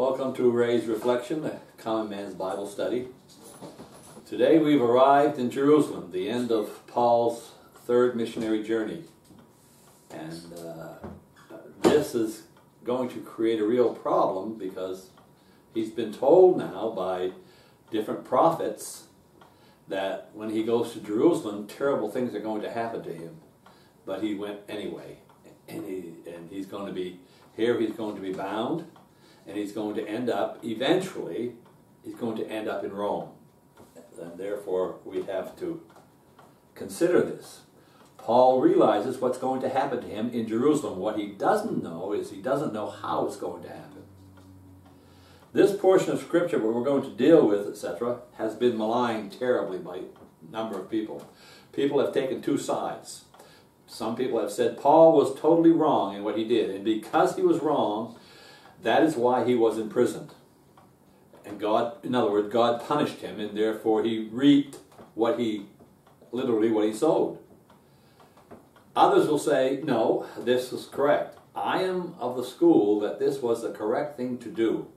Welcome to Ray's Reflection, the Common Man's Bible Study. Today we've arrived in Jerusalem, the end of Paul's third missionary journey. And this is going to create a real problem because he's been told now by different prophets that when he goes to Jerusalem, terrible things are going to happen to him. But he went anyway. And he's going to be here, he's going to be bound. And he's going to end up, eventually, he's going to end up in Rome. And therefore, we have to consider this. Paul realizes what's going to happen to him in Jerusalem. What he doesn't know is he doesn't know how it's going to happen. This portion of Scripture, what we're going to deal with, etc., has been maligned terribly by a number of people. People have taken two sides. Some people have said Paul was totally wrong in what he did, and because he was wrong, that is why he was imprisoned. And God, in other words, God punished him, and therefore he reaped literally what he sowed. Others will say, no, this is correct. I am of the school that this was the correct thing to do.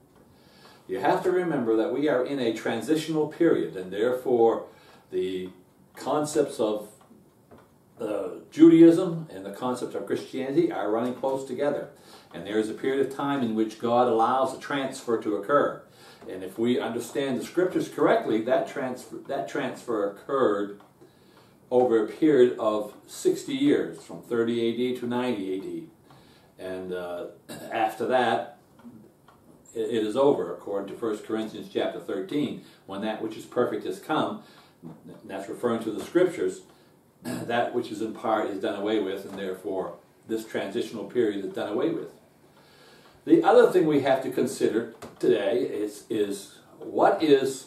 You have to remember that we are in a transitional period, and therefore the concepts of Judaism and the concepts of Christianity are running close together. And there is a period of time in which God allows a transfer to occur. And if we understand the Scriptures correctly, that transfer occurred over a period of 60 years, from 30 AD to 90 AD. And after that, it is over, according to 1 Corinthians chapter 13, when that which is perfect has come. And that's referring to the Scriptures. That which is in part is done away with, and therefore this transitional period is done away with. The other thing we have to consider today is what is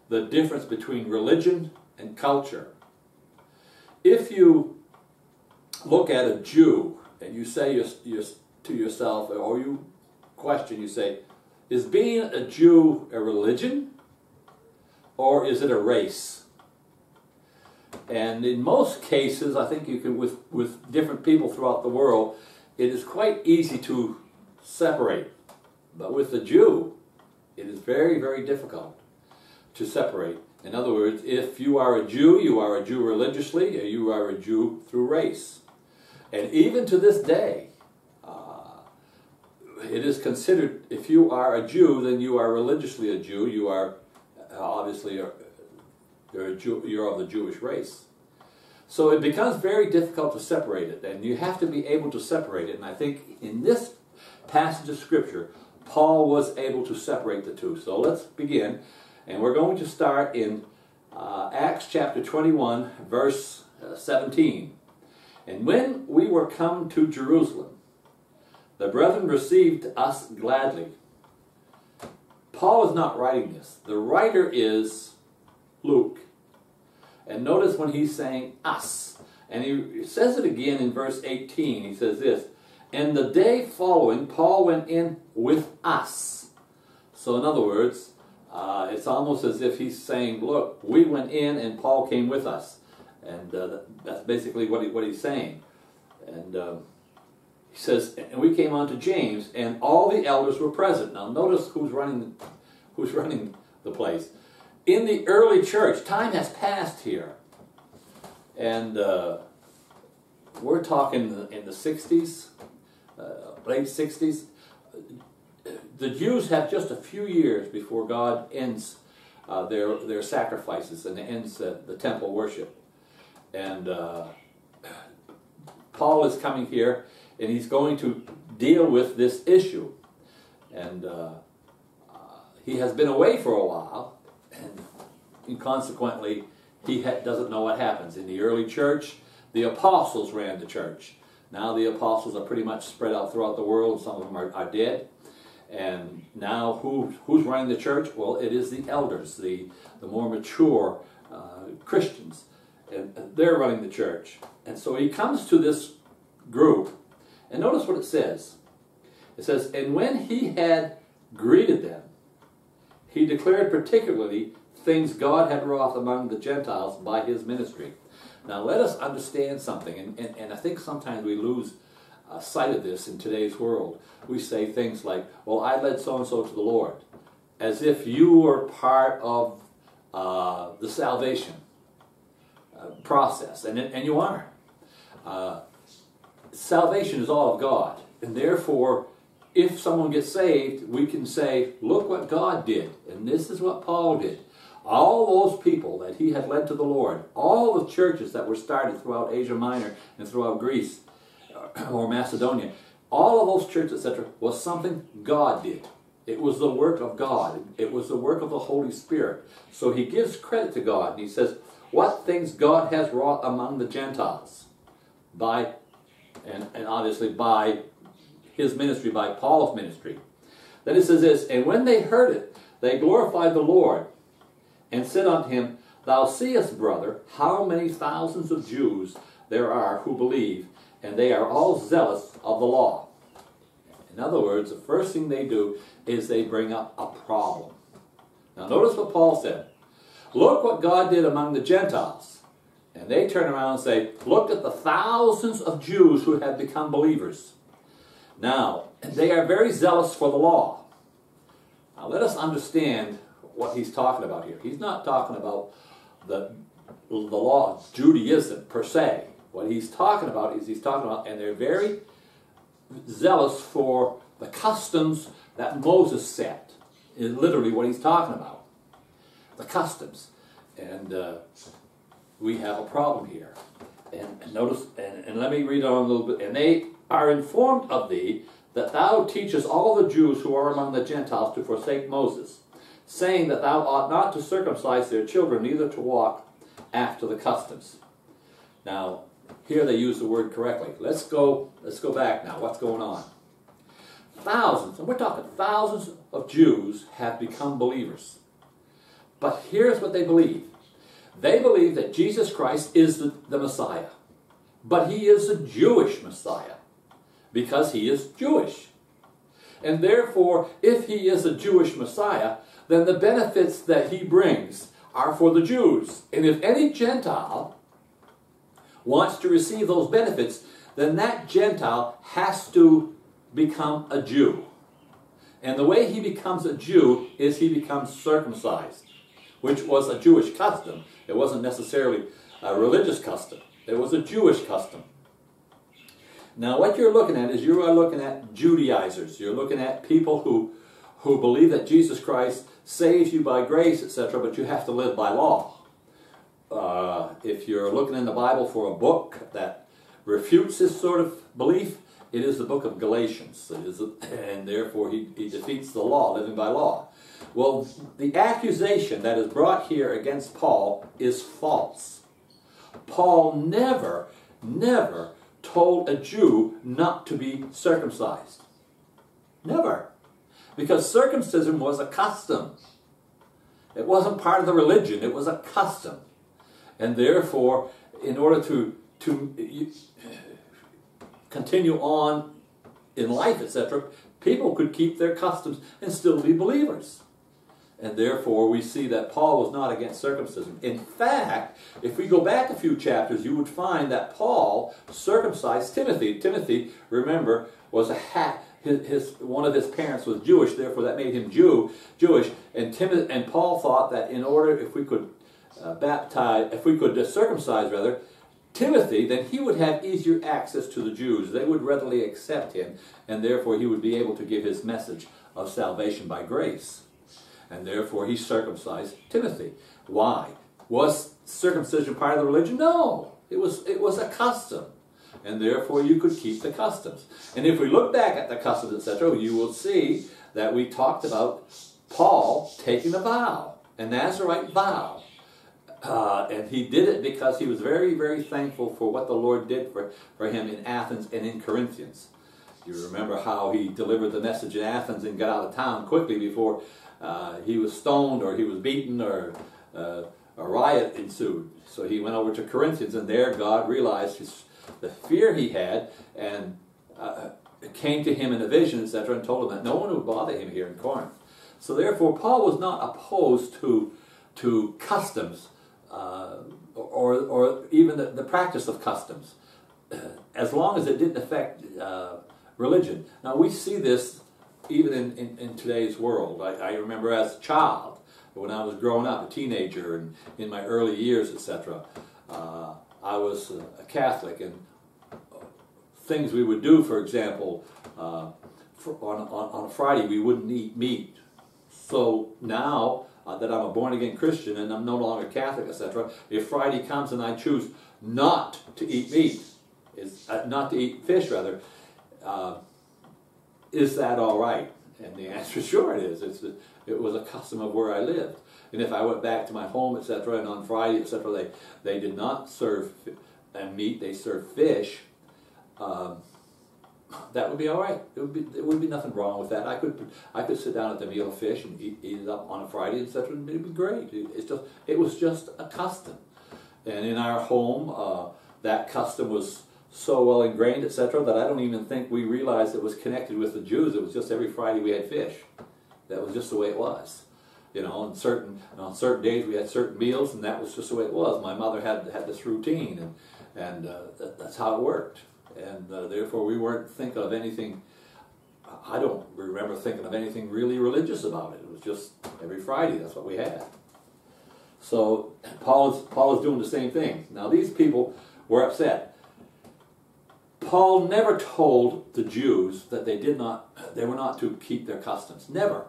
the difference between religion and culture. If you look at a Jew and you say to yourself, or you question, you say, is being a Jew a religion or is it a race? And in most cases, I think you can, with different people throughout the world, it is quite easy to separate. But with the Jew, it is very, very difficult to separate. In other words, if you are a Jew religiously, or you are a Jew through race. And even to this day, it is considered, if you are a Jew, then you are religiously a Jew. You are obviously you're of the Jewish race. So it becomes very difficult to separate it, and you have to be able to separate it. And I think in this passage of Scripture, Paul was able to separate the two. So let's begin, and we're going to start in Acts chapter 21, verse 17. And when we were come to Jerusalem, the brethren received us gladly. Paul is not writing this. The writer is Luke. And notice when he's saying us. And he says it again in verse 18. He says this, and the day following, Paul went in with us. So in other words, it's almost as if he's saying, look, we went in and Paul came with us. And that's basically what he's saying. And he says, and we came on to James, and all the elders were present. Now notice who's running the place. In the early church, time has passed here. And we're talking in the 60s, late 60s. The Jews have just a few years before God ends their sacrifices and ends the temple worship. And Paul is coming here, and he's going to deal with this issue. And he has been away for a while. And consequently, he doesn't know what happens. In the early church, the apostles ran the church. Now the apostles are pretty much spread out throughout the world. Some of them are dead. And now who's running the church? Well, it is the elders, the more mature Christians. And they're running the church. And so he comes to this group, and notice what it says. It says, and when he had greeted them, he declared particularly things God had wrought among the Gentiles by his ministry. Now let us understand something, and I think sometimes we lose cited this in today's world. We say things like, well, I led so-and-so to the Lord, as if you were part of the salvation process, and you are. Salvation is all of God, and therefore, if someone gets saved, we can say, look what God did, and this is what Paul did. All those people that he had led to the Lord, all the churches that were started throughout Asia Minor and throughout Greece or Macedonia, all of those churches, etc., was something God did. It was the work of God. It was the work of the Holy Spirit. So he gives credit to God, and he says, what things God has wrought among the Gentiles by, and obviously by his ministry, by Paul's ministry. Then it says this, and when they heard it, they glorified the Lord, and said unto him, thou seest, brother, how many thousands of Jews there are who believe, and they are all zealous of the law. In other words, the first thing they do is they bring up a problem. Now notice what Paul said. Look what God did among the Gentiles. And they turn around and say, look at the thousands of Jews who have become believers. Now, they are very zealous for the law. Now let us understand what he's talking about here. He's not talking about the law of Judaism per se. What he's talking about is and they're very zealous for the customs that Moses set, is literally what he's talking about. The customs. And we have a problem here. And notice, and let me read on a little bit. And they are informed of thee that thou teachest all the Jews who are among the Gentiles to forsake Moses, saying that thou ought not to circumcise their children, neither to walk after the customs. Now, here they use the word correctly. Let's go back now. What's going on? Thousands, and we're talking thousands of Jews have become believers. But here's what they believe. They believe that Jesus Christ is the Messiah. But he is a Jewish Messiah because he is Jewish. And therefore, if he is a Jewish Messiah, then the benefits that he brings are for the Jews. And if any Gentile wants to receive those benefits, then that Gentile has to become a Jew. And the way he becomes a Jew is he becomes circumcised, which was a Jewish custom. It wasn't necessarily a religious custom. It was a Jewish custom. Now what you're looking at is you are looking at Judaizers. You're looking at people who believe that Jesus Christ saves you by grace, etc., but you have to live by law. If you're looking in the Bible for a book that refutes this sort of belief, it is the book of Galatians. And therefore he defeats the law, living by law. Well, the accusation that is brought here against Paul is false. Paul never told a Jew not to be circumcised. Never. Because circumcision was a custom. It wasn't part of the religion, it was a custom. And therefore, in order to continue on in life, etc., people could keep their customs and still be believers. And therefore, we see that Paul was not against circumcision. In fact, if we go back a few chapters, you would find that Paul circumcised Timothy. Timothy, remember, was one of his parents was Jewish, therefore that made him Jewish. And Paul thought that in order, if we could circumcise rather, Timothy, then he would have easier access to the Jews. They would readily accept him, and therefore he would be able to give his message of salvation by grace. And therefore he circumcised Timothy. Why? Was circumcision part of the religion? No. It was a custom. And therefore you could keep the customs. And if we look back at the customs, etc., you will see that we talked about Paul taking a vow, a Nazirite vow. And he did it because he was very, very thankful for what the Lord did for him in Athens and in Corinthians. You remember how he delivered the message in Athens and got out of town quickly before he was stoned or he was beaten or a riot ensued. So he went over to Corinthians, and there God realized the fear he had, and came to him in a vision, etc., and told him that no one would bother him here in Corinth. So therefore Paul was not opposed to customs or even the practice of customs. as long as it didn't affect religion. Now we see this even in today's world. I remember as a child, when I was growing up, a teenager, and in my early years, etc., I was a Catholic, and things we would do, for example, on a Friday we wouldn't eat meat. So now that I'm a born-again Christian and I'm no longer Catholic, etc., if Friday comes and I choose not to eat meat, not to eat fish rather, is that all right? And the answer is sure it is. It was a custom of where I lived. And if I went back to my home, etc., and on Friday, etc., they did not serve meat, they served fish, that would be all right. There would be nothing wrong with that. I could sit down at the meal of fish and eat it up on a Friday, etc., and it'd be great. It was just a custom. And in our home, that custom was so well ingrained, etc., that I don't even think we realized it was connected with the Jews. It was just every Friday we had fish. That was just the way it was. You know, on certain days we had certain meals, and that was just the way it was. My mother had this routine, and that's how it worked. And therefore we weren't thinking of anything. I don't remember thinking of anything really religious about it. It was just every Friday. That's what we had. So Paul is doing the same thing. Now these people were upset. Paul never told the Jews that they were not to keep their customs. Never.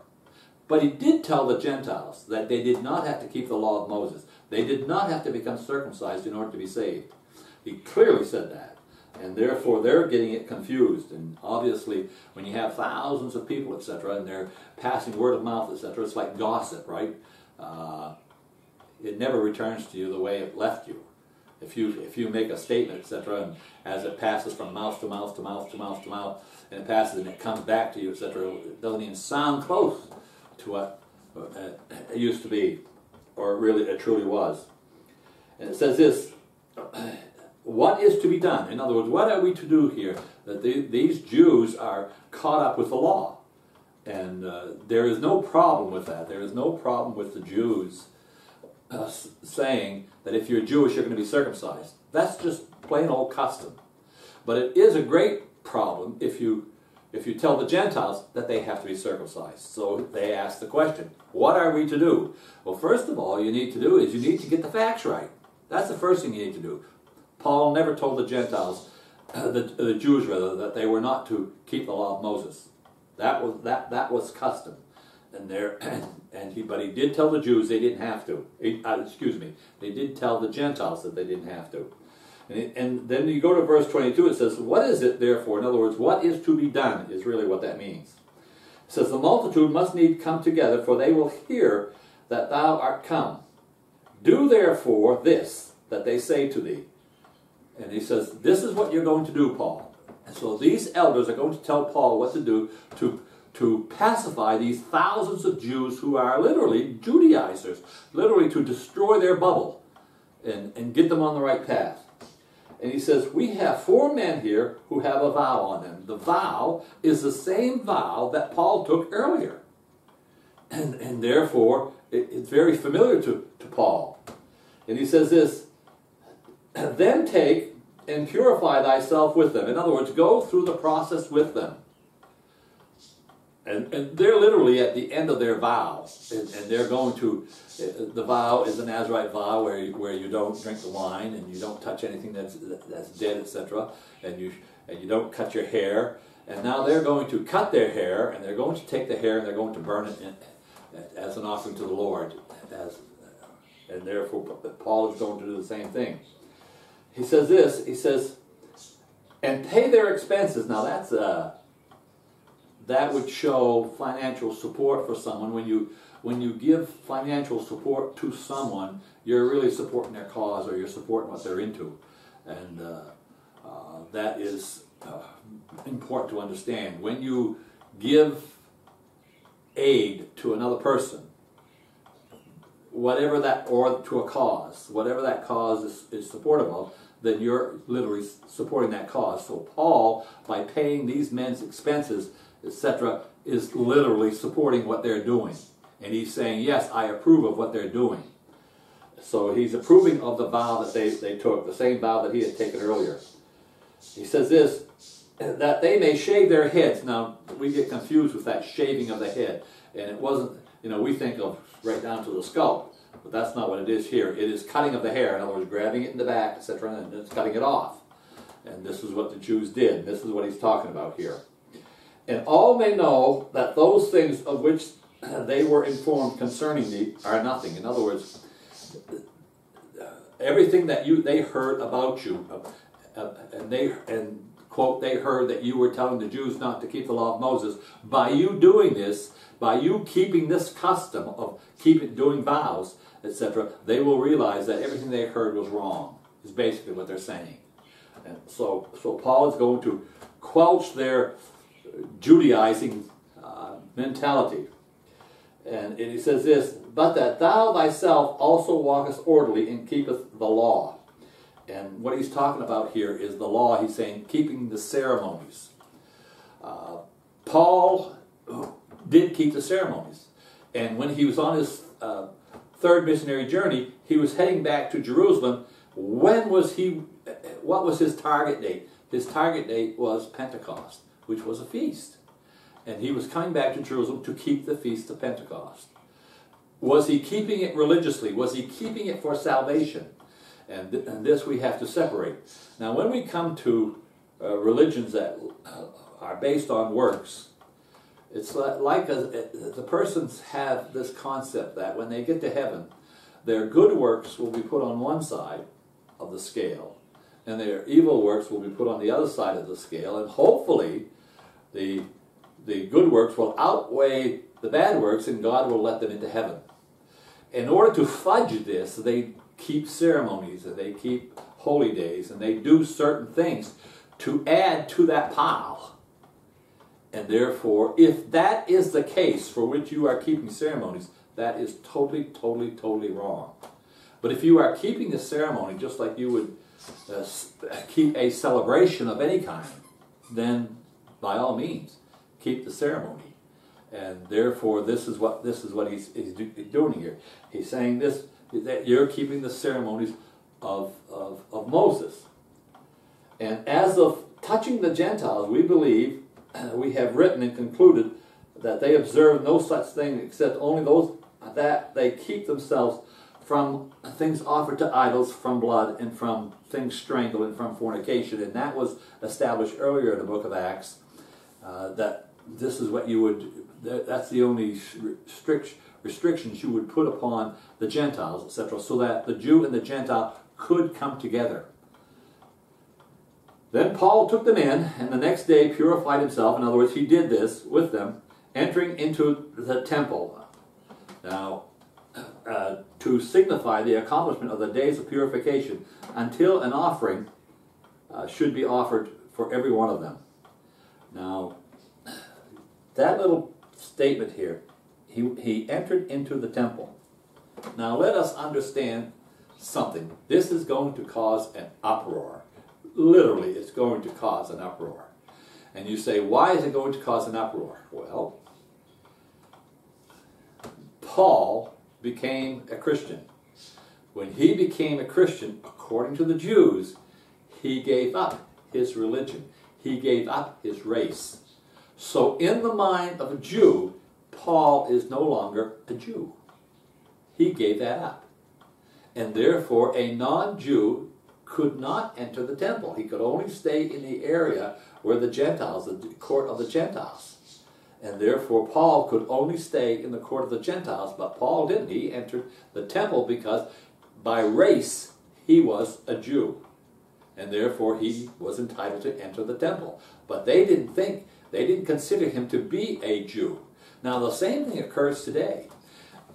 But he did tell the Gentiles that they did not have to keep the law of Moses. They did not have to become circumcised in order to be saved. He clearly said that. And therefore they're getting it confused. And obviously when you have thousands of people, etc., and they're passing word of mouth, etc., it's like gossip, right? It never returns to you the way it left you. If you make a statement, etc., and as it passes from mouth to mouth to mouth to mouth to mouth, and it passes and it comes back to you, etc., it doesn't even sound close to what it used to be, or really it truly was. And it says this, what is to be done? In other words, what are we to do here? That these Jews are caught up with the law. And there is no problem with that. There is no problem with the Jews saying that if you're Jewish, you're going to be circumcised. That's just plain old custom. But it is a great problem if you tell the Gentiles that they have to be circumcised. So they ask the question, what are we to do? Well, first of all, you need to get the facts right. That's the first thing you need to do. Paul never told the Gentiles, the Jews rather, that they were not to keep the law of Moses. That was custom. But he did tell the Jews they didn't have to. They did tell the Gentiles that they didn't have to. And then you go to verse 22, it says, what is it therefore? In other words, what is to be done is really what that means. It says, the multitude must need come together, for they will hear that thou art come. Do therefore this, that they say to thee. And he says, this is what you're going to do, Paul. And so these elders are going to tell Paul what to do to pacify these thousands of Jews who are literally Judaizers, literally to destroy their bubble and get them on the right path. And he says, we have 4 men here who have a vow on them. The vow is the same vow that Paul took earlier. And therefore, it's very familiar to Paul. And he says this, then take and purify thyself with them. In other words, go through the process with them. And they're literally at the end of their vow. And they're going to, the vow is a Nazirite vow where you don't drink the wine and you don't touch anything that's dead, etc. And you don't cut your hair. And now they're going to cut their hair, and they're going to take the hair and they're going to burn it as an offering to the Lord. And therefore, Paul is going to do the same thing. He says this, he says, and pay their expenses. Now that would show financial support for someone. When you give financial support to someone, you're really supporting their cause, or you're supporting what they're into. And that is important to understand. When you give aid to another person, whatever that, or to a cause, whatever that cause is supportive of, then you're literally supporting that cause. So Paul, by paying these men's expenses, etc., is literally supporting what they're doing. And he's saying, yes, I approve of what they're doing. So he's approving of the vow that they took, the same vow that he had taken earlier. he says this, that they may shave their heads. Now, we get confused with that shaving of the head. And it wasn't, we think of right down to the scalp. But that's not what it is here. It is cutting of the hair. In other words, grabbing it in the back, etc., and it's cutting it off. And this is what the Jews did. This is what he's talking about here. And all may know that those things of which they were informed concerning thee are nothing. In other words, everything that they heard about you, and quote, they heard that you were telling the Jews not to keep the law of Moses. By you doing this, by you keeping this custom of doing vows, etc., they will realize that everything they heard was wrong, is basically what they're saying. And so Paul is going to quelch their Judaizing mentality. And he says this, but that thou thyself also walkest orderly and keepeth the law. And what he's talking about here is the law. He's saying keeping the ceremonies. Paul did keep the ceremonies. And when he was on his third missionary journey, he was heading back to Jerusalem. What was his target date? His target date was Pentecost, which was a feast. And he was coming back to Jerusalem to keep the feast of Pentecost. Was he keeping it religiously? Was he keeping it for salvation? And this we have to separate. Now, when we come to religions that are based on works, it's like the persons have this concept that when they get to heaven, their good works will be put on one side of the scale, and their evil works will be put on the other side of the scale, and hopefully the good works will outweigh the bad works, and God will let them into heaven. In order to fudge this, they keep ceremonies, and they keep holy days, and they do certain things to add to that pile. And therefore, if that is the case for which you are keeping ceremonies, that is totally, totally, totally wrong. But if you are keeping the ceremony just like you would keep a celebration of any kind, then by all means, keep the ceremony. And therefore, this is what he's doing here. He's saying this, that you're keeping the ceremonies of Moses. And as of touching the Gentiles, we believe, we have written and concluded that they observe no such thing except only those that they keep themselves from things offered to idols, from blood, and from things strangled, and from fornication. And that was established earlier in the book of Acts, that this is what you would, that's the only restrictions you would put upon the Gentiles, etc., so that the Jew and the Gentile could come together. Then Paul took them in, and the next day purified himself. In other words, he did this with them, entering into the temple. Now, to signify the accomplishment of the days of purification, until an offering should be offered for every one of them. Now, that little statement here, he entered into the temple. Now, let us understand something. This is going to cause an uproar. Literally, it's going to cause an uproar. And you say, why is it going to cause an uproar? Well, Paul became a Christian. When he became a Christian, according to the Jews, he gave up his religion. He gave up his race. So in the mind of a Jew, Paul is no longer a Jew. He gave that up. And therefore, a non-Jew could not enter the temple. He could only stay in the area where the Gentiles, the court of the Gentiles. And therefore, Paul could only stay in the court of the Gentiles, but Paul didn't. He entered the temple because by race, he was a Jew. And therefore, he was entitled to enter the temple. But they didn't consider him to be a Jew. Now, the same thing occurs today.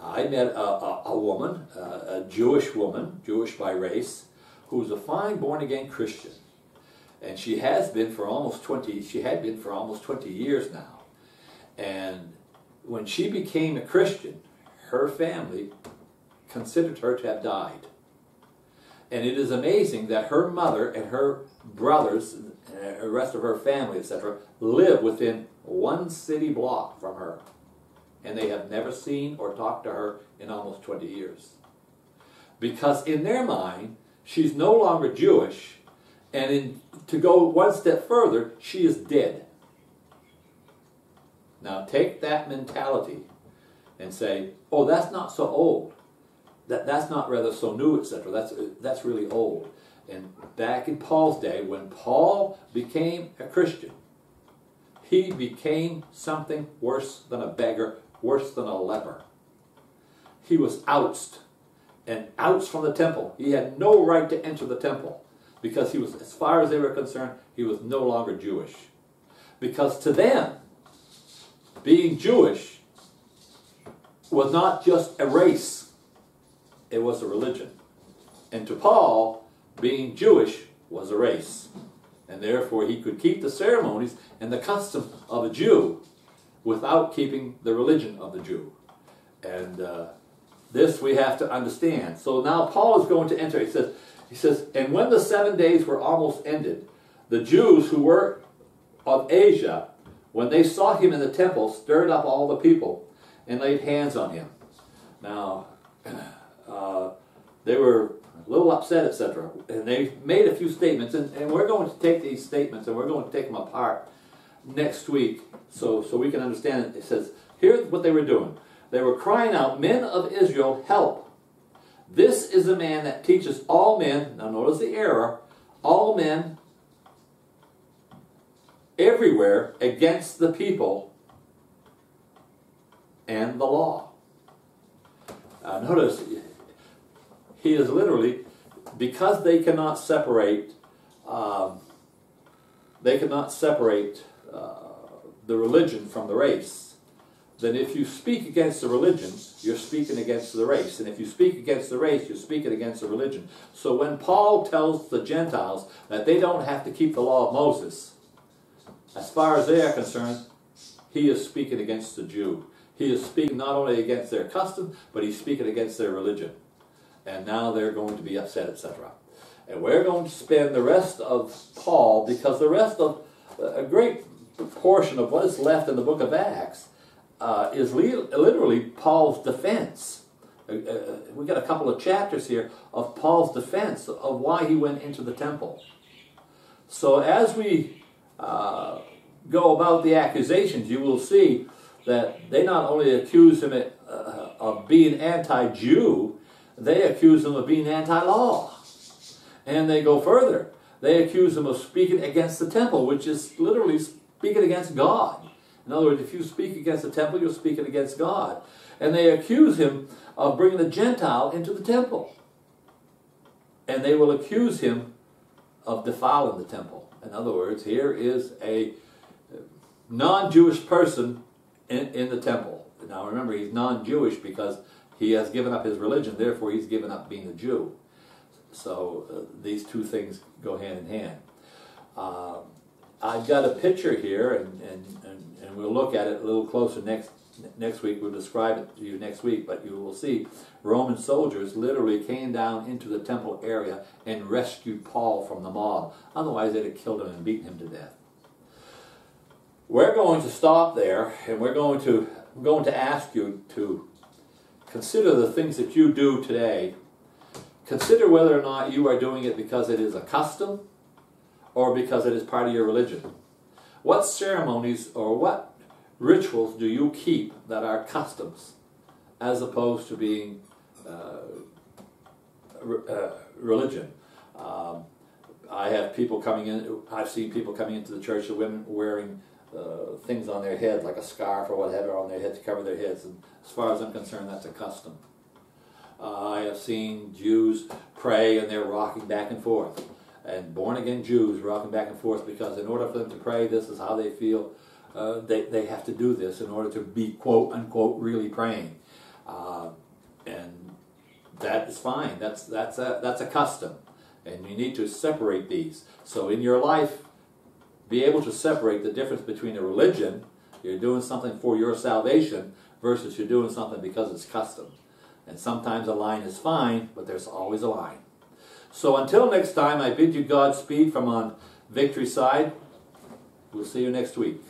I met a woman, a Jewish woman, Jewish by race, who's a fine born-again Christian. And she had been for almost 20 years now. And when she became a Christian, her family considered her to have died. And it is amazing that her mother and her brothers, and the rest of her family, etc., live within one city block from her. And they have never seen or talked to her in almost 20 years. Because in their mind, she's no longer Jewish, And to go one step further, she is dead. Now take that mentality and say, oh, that's not so old. That's not rather so new, etc. That's really old. And back in Paul's day, when Paul became a Christian, he became something worse than a beggar, worse than a leper. He was ousted, and ousted from the temple. He had no right to enter the temple, because he was, as far as they were concerned, he was no longer Jewish. Because to them, being Jewish was not just a race, it was a religion. And to Paul, being Jewish was a race. And therefore he could keep the ceremonies and the custom of a Jew without keeping the religion of the Jew. And this we have to understand. So now Paul is going to enter. He says, and when the 7 days were almost ended, the Jews who were of Asia, when they saw him in the temple, stirred up all the people and laid hands on him. Now, they were a little upset, etc. And they made a few statements, and we're going to take these statements and we're going to take them apart next week so we can understand it. It says, here's what they were doing. They were crying out, men of Israel, help. This is a man that teaches all men, now notice the error, all men everywhere against the people and the law. Notice, he is literally, because they cannot separate the religion from the race, then if you speak against the religion, you're speaking against the race. And if you speak against the race, you're speaking against the religion. So when Paul tells the Gentiles that they don't have to keep the law of Moses, as far as they are concerned, he is speaking against the Jew. He is speaking not only against their custom, but he's speaking against their religion. And now they're going to be upset, etc. And we're going to spend the rest of Paul, because the rest of a great portion of what is left in the book of Acts is literally Paul's defense. We've got a couple of chapters here of Paul's defense of why he went into the temple. So as we go about the accusations, you will see that they not only accuse him of being anti-Jew, they accuse him of being anti-law. And they go further. They accuse him of speaking against the temple, which is literally speaking against God. In other words, if you speak against the temple, you're speaking against God. And they accuse him of bringing the Gentile into the temple. And they will accuse him of defiling the temple. In other words, here is a non-Jewish person in the temple. Now remember, he's non-Jewish because he has given up his religion, therefore he's given up being a Jew. So these two things go hand in hand. I've got a picture here, and we'll look at it a little closer next week. We'll describe it to you next week, but you will see Roman soldiers literally came down into the temple area and rescued Paul from the mob. Otherwise, they'd have killed him and beaten him to death. We're going to stop there, and we're going to ask you to consider the things that you do today. Consider whether or not you are doing it because it is a custom or because it is part of your religion. What ceremonies or what rituals do you keep that are customs as opposed to being religion? I have people coming in, I've seen people coming into the church, the women wearing things on their head, like a scarf or whatever on their head to cover their heads. And as far as I'm concerned, that's a custom. I have seen Jews pray and they're rocking back and forth. And born-again Jews rocking back and forth because in order for them to pray, this is how they feel. They have to do this in order to be, quote, unquote, really praying. And that is fine. That's a custom. And you need to separate these. So in your life, be able to separate the difference between a religion, you're doing something for your salvation, versus you're doing something because it's custom. And sometimes a line is fine, but there's always a line. So until next time, I bid you Godspeed from on Victory Side. We'll see you next week.